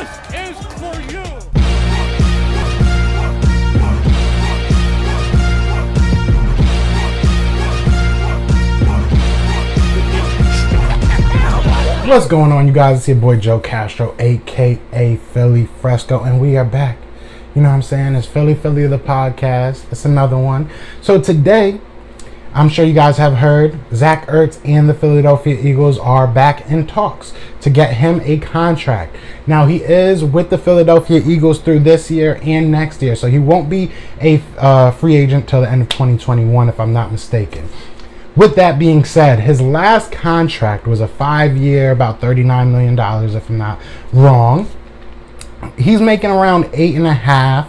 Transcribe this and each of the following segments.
This is for you. What's going on, you guys? It's your boy Joe Castro, aka Philly Fresco, and we are back. You know what I'm saying? It's Philly the podcast. It's another one. So today, I'm sure you guys have heard, Zach ERTZ and the Philadelphia Eagles are back in talks to get him a contract. Now, he is with the Philadelphia Eagles through this year and next year, so he won't be a free agent till the end of 2021, if I'm not mistaken. With that being said, his last contract was a 5-year, about $39 million, if I'm not wrong. He's making around 8.5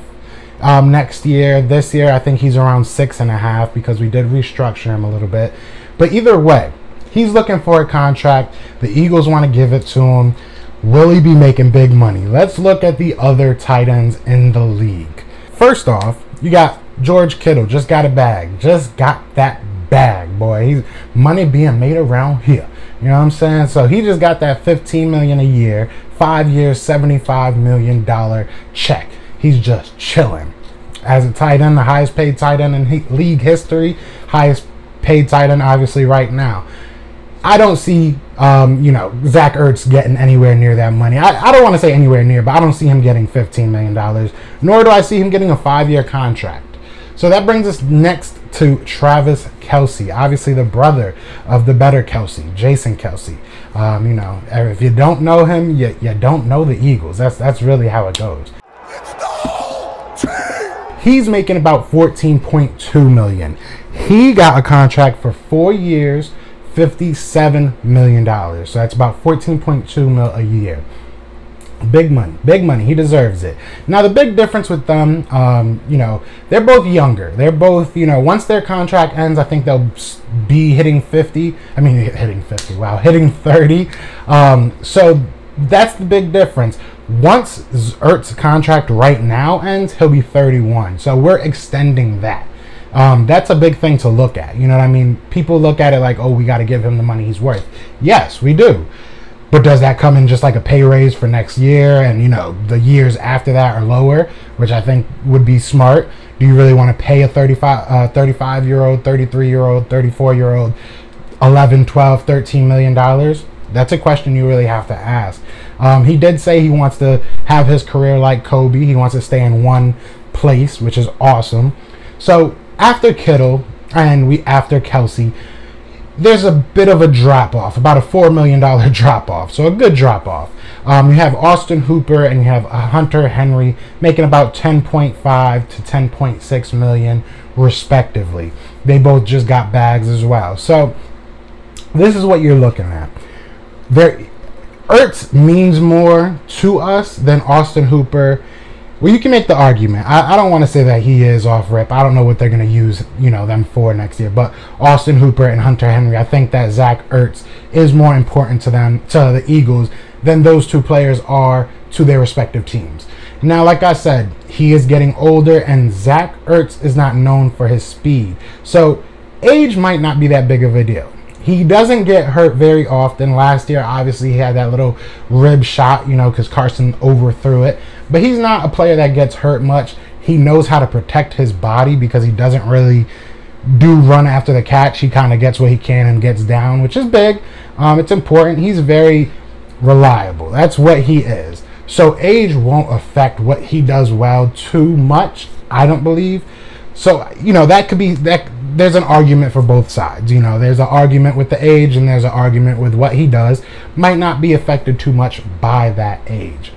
next year. This year, I think he's around 6.5 because we did restructure him a little bit. But either way, he's looking for a contract. The Eagles want to give it to him. Will he be making big money? Let's look at the other tight ends in the league. First off, you got George Kittle. Just got a bag. Just got that bag, boy. He's money being made around here. You know what I'm saying? So he just got that $15 million a year, 5 years, $75 million check. He's just chilling. As a tight end, the highest paid tight end in league history, highest paid tight end obviously right now. I don't see, Zach ERTZ getting anywhere near that money. I don't want to say anywhere near, but I don't see him getting $15 million, nor do I see him getting a 5-year contract. So that brings us next to Travis Kelce, obviously the brother of the better Kelce, Jason Kelce. If you don't know him, you don't know the Eagles. That's really how it goes. He's making about $14.2 million. He got a contract for 4 years, $57 million. So that's about $14.2 million a year. Big money, big money. He deserves it. Now, the big difference with them, they're both younger. They're both, once their contract ends, I think they'll be hitting 50. I mean, hitting 50. Wow, hitting 30. So that's the big difference. Once ERTZ's contract right now ends, he'll be 31. So we're extending that. That's a big thing to look at. You know what I mean? People look at it like, oh, we got to give him the money he's worth. Yes, we do. But does that come in just like a pay raise for next year and, the years after that are lower, which I think would be smart? Do you really want to pay a 35-year-old, 33-year-old, 34-year-old $11, $12, $13 million? That's a question you really have to ask. He did say he wants to have his career like Kobe. He wants to stay in one place, which is awesome. So after Kittle and after Kelce, there's a bit of a drop-off, about a $4 million drop-off, so a good drop-off. You have Austin Hooper and you have Hunter Henry making about $10.5 to $10.6 million respectively. They both just got bags as well. So this is what you're looking at. ERTZ means more to us than Austin Hooper. Well, you can make the argument. I don't want to say that he is off rip. I don't know what they're going to use, them for next year. But Austin Hooper and Hunter Henry, I think that Zach ERTZ is more important to them, to the Eagles, than those two players are to their respective teams. Now, like I said, he is getting older, and Zach ERTZ is not known for his speed. So age might not be that big of a deal. He doesn't get hurt very often. Last year, obviously, he had that little rib shot, because Carson overthrew it. But he's not a player that gets hurt much. He knows how to protect his body because he doesn't really do run after the catch. He kind of gets what he can and gets down, which is big. It's important. He's very reliable. That's what he is. So age won't affect what he does well too much, I don't believe. So, that could be that. There's an argument for both sides. There's an argument with the age and there's an argument with what he does. Might not be affected too much by that age.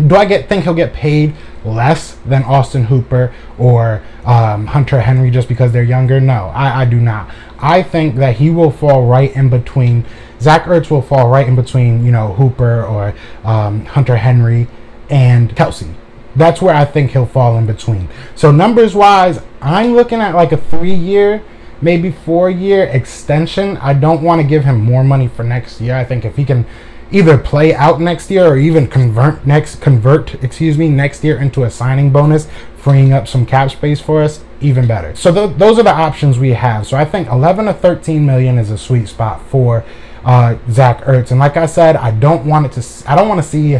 Do I think he'll get paid less than Austin Hooper or Hunter Henry just because they're younger? No, I do not. I think that he will fall right in between. Zach ERTZ will fall right in between, Hooper or Hunter Henry and Kelce. That's where I think he'll fall in between. So numbers-wise, I'm looking at like a 3-year, maybe 4-year extension. I don't want to give him more money for next year. I think if he can either play out next year or even convert next year into a signing bonus, freeing up some cap space for us, even better. So those are the options we have. So I think 11 to 13 million is a sweet spot for Zach ERTZ. And like I said, I don't want to see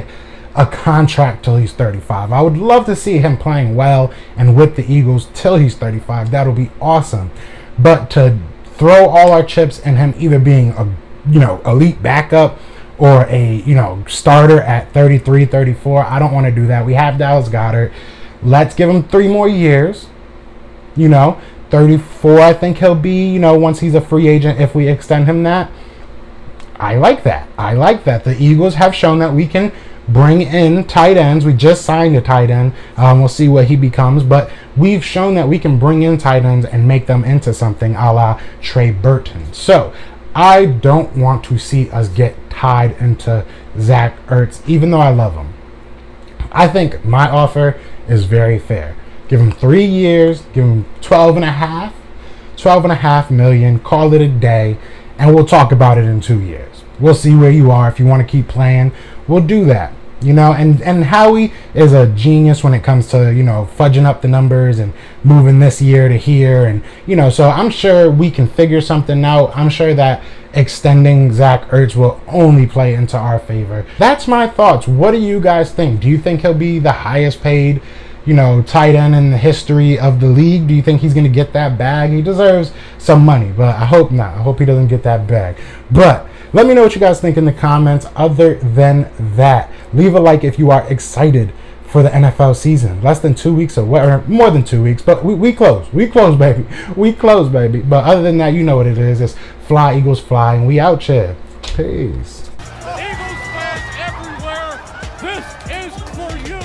a contract till he's 35. I would love to see him playing well and with the Eagles till he's 35. That'll be awesome. But to throw all our chips in him either being a, you know, elite backup or a, you know, starter at 33, 34, I don't want to do that. We have Dallas Goedert. Let's give him 3 more years. You know, 34 I think he'll be, you know, once he's a free agent if we extend him that. I like that. I like that. The Eagles have shown that we can bring in tight ends. We just signed a tight end. We'll see what he becomes. But we've shown that we can bring in tight ends and make them into something a la Trey Burton. So I don't want to see us get tied into Zach Ertz, even though I love him. I think my offer is very fair. Give him 3 years. Give him 12.5 million. Call it a day. And we'll talk about it in 2 years. We'll see where you are. If you want to keep playing, we'll do that. You know, and Howie is a genius when it comes to, you know, fudging up the numbers and moving this year to here. And, you know, so I'm sure we can figure something out. I'm sure that extending Zach Ertz will only play into our favor. That's my thoughts. What do you guys think? Do you think he'll be the highest paid, you know, tight end in the history of the league? Do you think he's going to get that bag? He deserves some money, but I hope not. I hope he doesn't get that bag. But let me know what you guys think in the comments. Other than that, leave a like if you are excited for the NFL season. Less than 2 weeks away, or more than 2 weeks, but we close. We close, baby. We close, baby. But other than that, you know what it is. It's fly, Eagles, fly, and we out here. Peace. Eagles fans everywhere, this is for you.